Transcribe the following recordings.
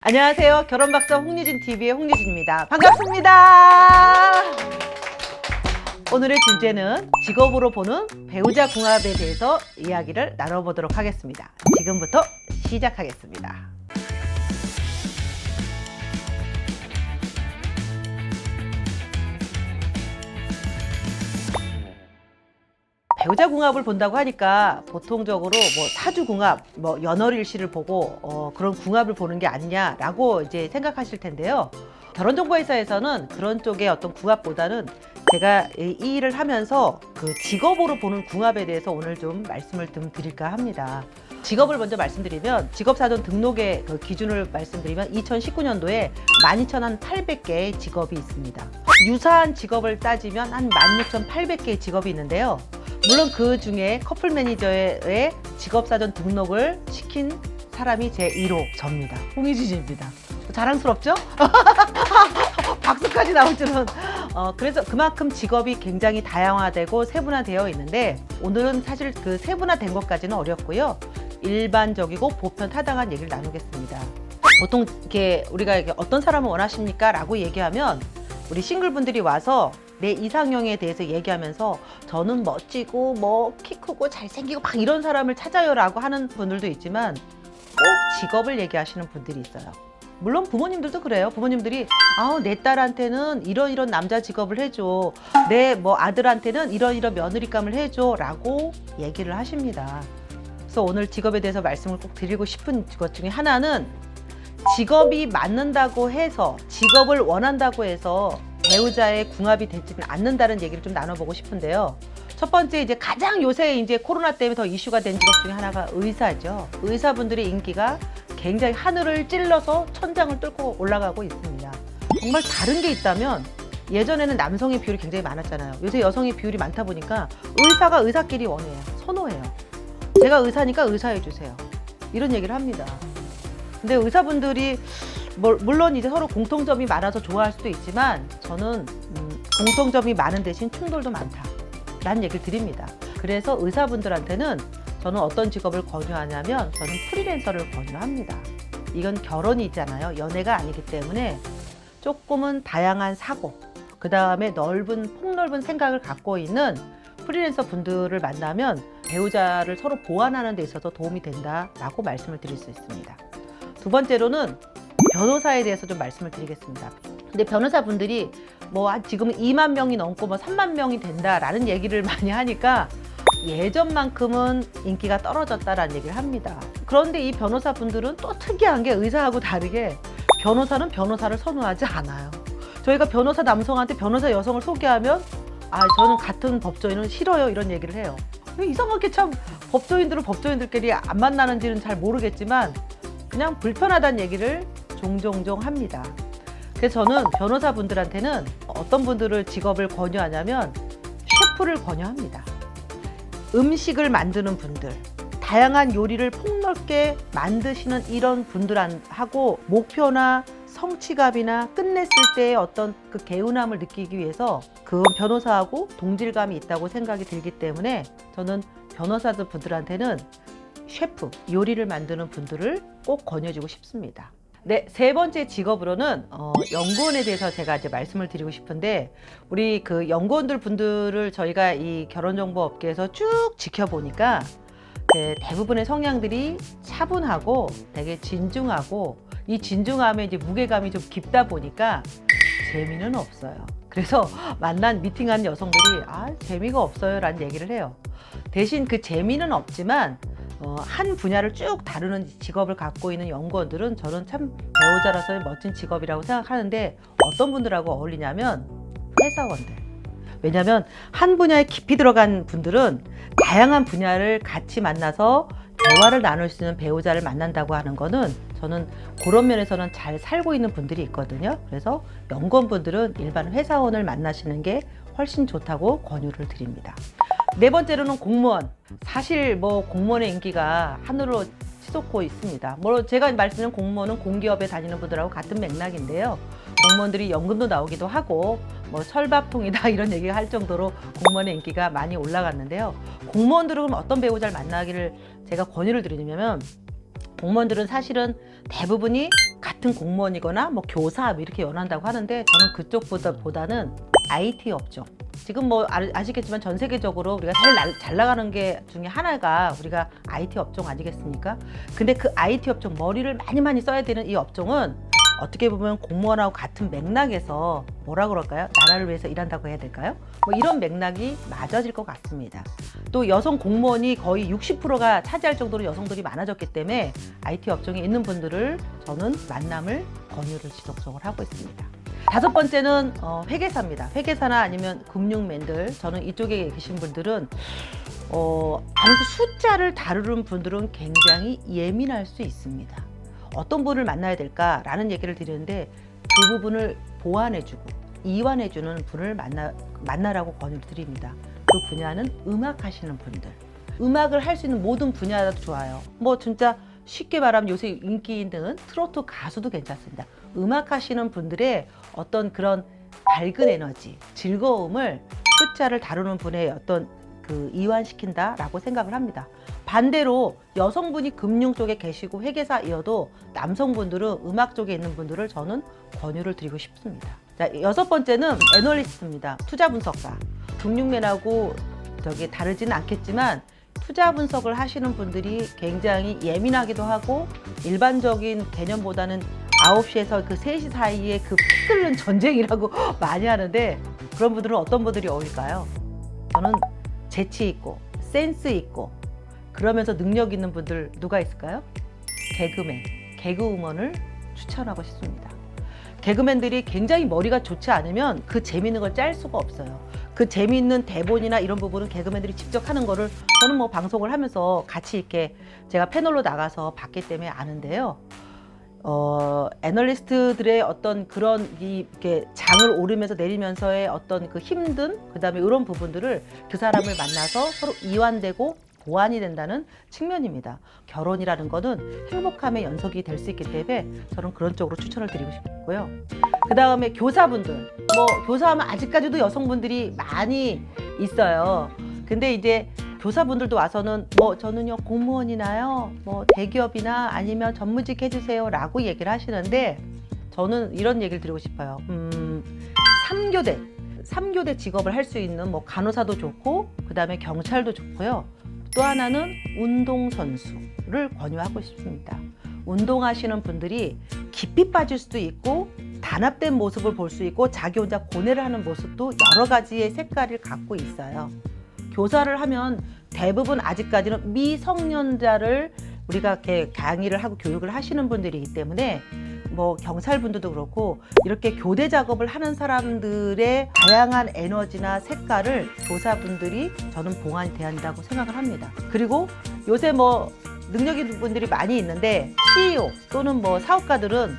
안녕하세요. 결혼박사 홍유진 TV의 홍유진입니다. 반갑습니다. 오늘의 주제는 직업으로 보는 배우자 궁합에 대해서 이야기를 나눠보도록 하겠습니다. 지금부터 시작하겠습니다. 배우자 궁합을 본다고 하니까 보통적으로 뭐 사주 궁합, 뭐 연월일시를 보고 그런 궁합을 보는 게 아니냐라고 이제 생각하실 텐데요. 결혼정보회사에서는 그런 쪽의 어떤 궁합보다는 제가 이 일을 하면서 그 직업으로 보는 궁합에 대해서 오늘 좀 말씀을 좀 드릴까 합니다. 직업을 먼저 말씀드리면 직업사전 등록의 그 기준을 말씀드리면 2019년도에 12,800개의 직업이 있습니다. 유사한 직업을 따지면 한 16,800개의 직업이 있는데요. 물론 그 중에 커플 매니저의 직업사전 등록을 시킨 사람이 제 1호 접니다. 홍유진입니다. 자랑스럽죠? 박수까지 나올 줄은. 그래서 그만큼 직업이 굉장히 다양화되고 세분화되어 있는데 오늘은 사실 그 세분화된 것까지는 어렵고요. 일반적이고 보편 타당한 얘기를 나누겠습니다. 보통 이렇게 우리가 이렇게 어떤 사람을 원하십니까? 라고 얘기하면 우리 싱글분들이 와서 내 이상형에 대해서 얘기하면서 저는 멋지고 뭐 키 크고 잘생기고 막 이런 사람을 찾아요 라고 하는 분들도 있지만 꼭 직업을 얘기하시는 분들이 있어요. 물론 부모님들도 그래요. 부모님들이 내 딸한테는 이런 남자 직업을 해줘, 내 뭐 아들한테는 이런 며느리감을 해줘 라고 얘기를 하십니다. 그래서 오늘 직업에 대해서 말씀을 꼭 드리고 싶은 것 중에 하나는 직업이 맞는다고 해서 직업을 원한다고 해서 배우자의 궁합이 되지는 않는다는 얘기를 좀 나눠보고 싶은데요. 첫 번째 이제 가장 요새 이제 코로나 때문에 더 이슈가 된 직업 중에 하나가 의사죠. 의사분들의 인기가 굉장히 하늘을 찔러서 천장을 뚫고 올라가고 있습니다. 정말 다른 게 있다면 예전에는 남성의 비율이 굉장히 많았잖아요. 요새 여성의 비율이 많다 보니까 의사가 의사끼리 원해요. 선호해요. 제가 의사니까 의사해주세요. 이런 얘기를 합니다. 근데 의사분들이 물론 이제 서로 공통점이 많아서 좋아할 수도 있지만 저는 공통점이 많은 대신 충돌도 많다 라는 얘기를 드립니다. 그래서 의사분들한테는 저는 어떤 직업을 권유하냐면 저는 프리랜서를 권유합니다. 이건 결혼이잖아요. 연애가 아니기 때문에 조금은 다양한 사고, 그 다음에 폭넓은 생각을 갖고 있는 프리랜서 분들을 만나면 배우자를 서로 보완하는 데 있어서 도움이 된다라고 말씀을 드릴 수 있습니다. 두 번째로는 변호사에 대해서 좀 말씀을 드리겠습니다. 근데 변호사분들이 지금 2만 명이 넘고 3만 명이 된다라는 얘기를 많이 하니까 예전만큼은 인기가 떨어졌다라는 얘기를 합니다. 그런데 이 변호사분들은 또 특이한 게 의사하고 다르게 변호사는 변호사를 선호하지 않아요. 저희가 변호사 남성한테 변호사 여성을 소개하면 저는 같은 법조인은 싫어요 이런 얘기를 해요. 이상하게 참 법조인들은 법조인들끼리 안 만나는지는 잘 모르겠지만 그냥 불편하다는 얘기를 종종 합니다. 그래서 저는 변호사분들한테는 어떤 분들을 직업을 권유하냐면 셰프를 권유합니다. 음식을 만드는 분들, 다양한 요리를 폭넓게 만드시는 이런 분들하고 목표나 성취감이나 끝냈을 때의 어떤 그 개운함을 느끼기 위해서 그 변호사하고 동질감이 있다고 생각이 들기 때문에 저는 변호사들 분들한테는 셰프, 요리를 만드는 분들을 꼭 권유해주고 싶습니다. 네, 세 번째 직업으로는 연구원에 대해서 제가 이제 말씀을 드리고 싶은데 우리 그 연구원들 분들을 저희가 이 결혼정보 업계에서 쭉 지켜보니까 대부분의 성향들이 차분하고 되게 진중하고 이 진중함에 이제 무게감이 좀 깊다 보니까 재미는 없어요. 그래서 미팅한 여성들이 재미가 없어요 라는 얘기를 해요. 대신 그 재미는 없지만 한 분야를 쭉 다루는 직업을 갖고 있는 연구원들은 저는 참 배우자라서의 멋진 직업이라고 생각하는데 어떤 분들하고 어울리냐면 회사원들. 왜냐하면 한 분야에 깊이 들어간 분들은 다양한 분야를 같이 만나서 대화를 나눌 수 있는 배우자를 만난다고 하는 거는 저는 그런 면에서는 잘 살고 있는 분들이 있거든요. 그래서 연구원분들은 일반 회사원을 만나시는 게 훨씬 좋다고 권유를 드립니다. 네 번째로는 공무원. 사실 공무원의 인기가 하늘로 치솟고 있습니다. 제가 말씀드린 공무원은 공기업에 다니는 분들하고 같은 맥락인데요. 공무원들이 연금도 나오기도 하고 철밥통이다 이런 얘기가 할 정도로 공무원의 인기가 많이 올라갔는데요. 공무원들은 어떤 배우자를 만나기를 제가 권유를 드리냐면 공무원들은 사실은 대부분이 같은 공무원이거나 뭐 교사 이렇게 원한다고 하는데 저는 그쪽보다는 IT 업종. 지금 뭐 아시겠지만 전 세계적으로 우리가 잘 나가는 게 중에 하나가 우리가 IT 업종 아니겠습니까? 근데 그 IT 업종 머리를 많이 써야 되는 이 업종은 어떻게 보면 공무원하고 같은 맥락에서 뭐라 그럴까요? 나라를 위해서 일한다고 해야 될까요? 뭐 이런 맥락이 맞아질 것 같습니다. 또 여성 공무원이 거의 60%가 차지할 정도로 여성들이 많아졌기 때문에 IT 업종에 있는 분들을 저는 만남을 권유를 지속적으로 하고 있습니다. 다섯 번째는 회계사입니다. 회계사나 아니면 금융맨들. 저는 이쪽에 계신 분들은 아무래도 숫자를 다루는 분들은 굉장히 예민할 수 있습니다. 어떤 분을 만나야 될까라는 얘기를 드리는데 그 부분을 보완해주고 이완해주는 분을 만나라고 권유를 드립니다. 그 분야는 음악 하시는 분들. 음악을 할 수 있는 모든 분야도 좋아요. 뭐 진짜 쉽게 말하면 요새 인기 있는 트로트 가수도 괜찮습니다. 음악 하시는 분들의 어떤 그런 밝은 에너지, 즐거움을 숫자를 다루는 분의 어떤 이완시킨다라고 생각을 합니다. 반대로 여성분이 금융 쪽에 계시고 회계사이어도 남성분들은 음악 쪽에 있는 분들을 저는 권유를 드리고 싶습니다. 자, 여섯 번째는 애널리스트입니다. 투자 분석가. 금융맨하고 다르지는 않겠지만 투자 분석을 하시는 분들이 굉장히 예민하기도 하고 일반적인 개념보다는 9시에서 그 3시 사이에 피 끓는 전쟁이라고 많이 하는데 그런 분들은 어떤 분들이 어울릴까요? 저는 재치 있고 센스 있고 그러면서 능력 있는 분들 누가 있을까요? 개그맨, 개그우먼을 추천하고 싶습니다. 개그맨들이 굉장히 머리가 좋지 않으면 그 재미있는 걸 짤 수가 없어요. 그 재미있는 대본이나 이런 부분은 개그맨들이 직접 하는 거를 저는 뭐 방송을 하면서 같이 이렇게 제가 패널로 나가서 봤기 때문에 아는데요. 애널리스트들의 어떤 그런 이렇게 장을 오르면서 내리면서의 어떤 그 힘든 그다음에 이런 부분들을 그 사람을 만나서 서로 이완되고 보완이 된다는 측면입니다. 결혼이라는 거는 행복함의 연속이 될 수 있기 때문에 저는 그런 쪽으로 추천을 드리고 싶고요. 그 다음에 교사분들, 뭐 교사하면 아직까지도 여성분들이 많이 있어요. 근데 이제 교사분들도 와서는 뭐 저는요 공무원이나요 뭐 대기업이나 아니면 전무직 해주세요 라고 얘기를 하시는데 저는 이런 얘기를 드리고 싶어요. 3교대 직업을 할 수 있는 뭐 간호사도 좋고 그 다음에 경찰도 좋고요. 또 하나는 운동선수를 권유하고 싶습니다. 운동하시는 분들이 깊이 빠질 수도 있고 단합된 모습을 볼 수 있고 자기 혼자 고뇌를 하는 모습도 여러 가지의 색깔을 갖고 있어요. 교사를 하면 대부분 아직까지는 미성년자를 우리가 이렇게 강의를 하고 교육을 하시는 분들이기 때문에 뭐 경찰분들도 그렇고 이렇게 교대 작업을 하는 사람들의 다양한 에너지나 색깔을 교사분들이 저는 봉안이 돼야 한다고 생각을 합니다. 그리고 요새 뭐 능력 있는 분들이 많이 있는데 CEO 또는 뭐 사업가들은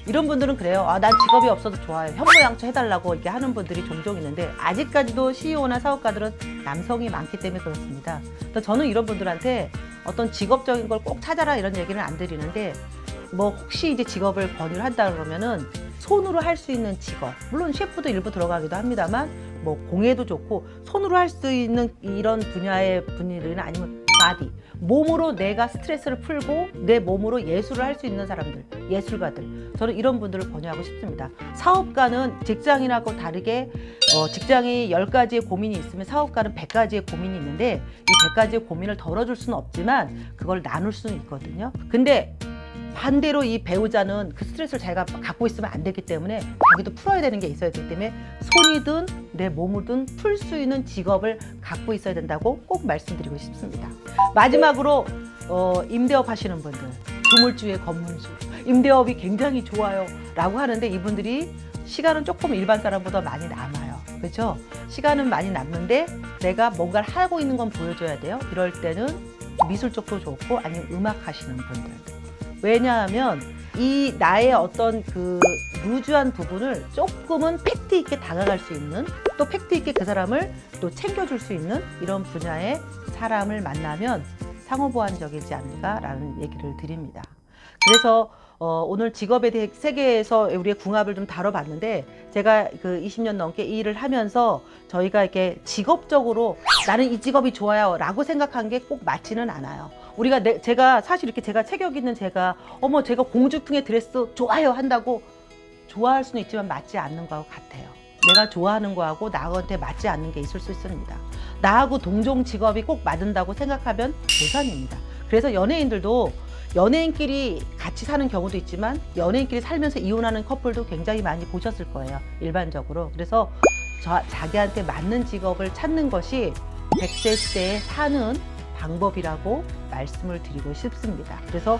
이런 분들은 그래요. 난 직업이 없어도 좋아요. 현모양처 해달라고 이렇게 하는 분들이 종종 있는데 아직까지도 CEO나 사업가들은 남성이 많기 때문에 그렇습니다. 그래서 저는 이런 분들한테 어떤 직업적인 걸 꼭 찾아라 이런 얘기는 안 드리는데 뭐 혹시 이제 직업을 권유를 한다 그러면은 손으로 할 수 있는 직업, 물론 셰프도 일부 들어가기도 합니다만 뭐 공예도 좋고 손으로 할 수 있는 이런 분야의 분들이나 아니면 바디, 몸으로 내가 스트레스를 풀고 내 몸으로 예술을 할 수 있는 사람들, 예술가들, 저는 이런 분들을 권유하고 싶습니다. 사업가는 직장인하고 다르게 직장이 10가지의 고민이 있으면 사업가는 100가지의 고민이 있는데 이 100가지의 고민을 덜어줄 수는 없지만 그걸 나눌 수는 있거든요. 근데 반대로 이 배우자는 그 스트레스를 자기가 갖고 있으면 안 되기 때문에 자기도 풀어야 되는 게 있어야 되기 때문에 손이든 내 몸이든 풀 수 있는 직업을 갖고 있어야 된다고 꼭 말씀드리고 싶습니다. 마지막으로 임대업 하시는 분들, 조물주의 검문주, 임대업이 굉장히 좋아요 라고 하는데 이분들이 시간은 조금 일반 사람보다 많이 남아요. 그렇죠? 시간은 많이 남는데 내가 뭔가를 하고 있는 건 보여줘야 돼요. 이럴 때는 미술 쪽도 좋고 아니면 음악 하시는 분들. 왜냐하면 이 나의 어떤 그 루즈한 부분을 조금은 팩트 있게 다가갈 수 있는 또 팩트 있게 그 사람을 또 챙겨줄 수 있는 이런 분야의 사람을 만나면 상호보완적이지 않을까라는 얘기를 드립니다. 그래서 오늘 직업에 대해 세계에서 우리의 궁합을 좀 다뤄봤는데 제가 그 20년 넘게 이 일을 하면서 저희가 이렇게 직업적으로 나는 이 직업이 좋아요 라고 생각한 게 꼭 맞지는 않아요. 우리가 제가 사실 이렇게 제가 체격 있는 제가 제가 공주풍의 드레스 좋아요 한다고 좋아할 수는 있지만 맞지 않는 거하고 같아요. 내가 좋아하는 거하고 나한테 맞지 않는 게 있을 수 있습니다. 나하고 동종 직업이 꼭 맞는다고 생각하면 무산입니다. 그래서 연예인들도 연예인끼리 같이 사는 경우도 있지만 연예인끼리 살면서 이혼하는 커플도 굉장히 많이 보셨을 거예요. 일반적으로. 그래서 자기한테 맞는 직업을 찾는 것이 100세 시대에 사는 방법이라고 말씀을 드리고 싶습니다. 그래서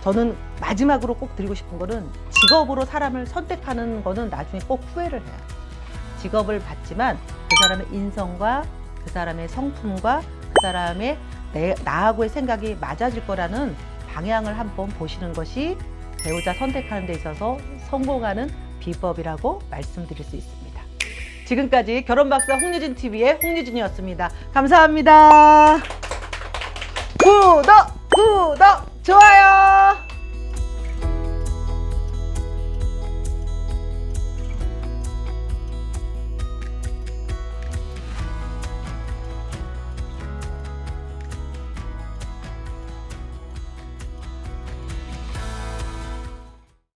저는 마지막으로 꼭 드리고 싶은 거는 직업으로 사람을 선택하는 거는 나중에 꼭 후회를 해요. 직업을 받지만 그 사람의 인성과 그 사람의 성품과 그 사람의 나하고의 생각이 맞아질 거라는 방향을 한번 보시는 것이 배우자 선택하는 데 있어서 성공하는 비법이라고 말씀드릴 수 있습니다. 지금까지 결혼박사 홍유진 TV의 홍유진이었습니다. 감사합니다. 구독, 좋아요.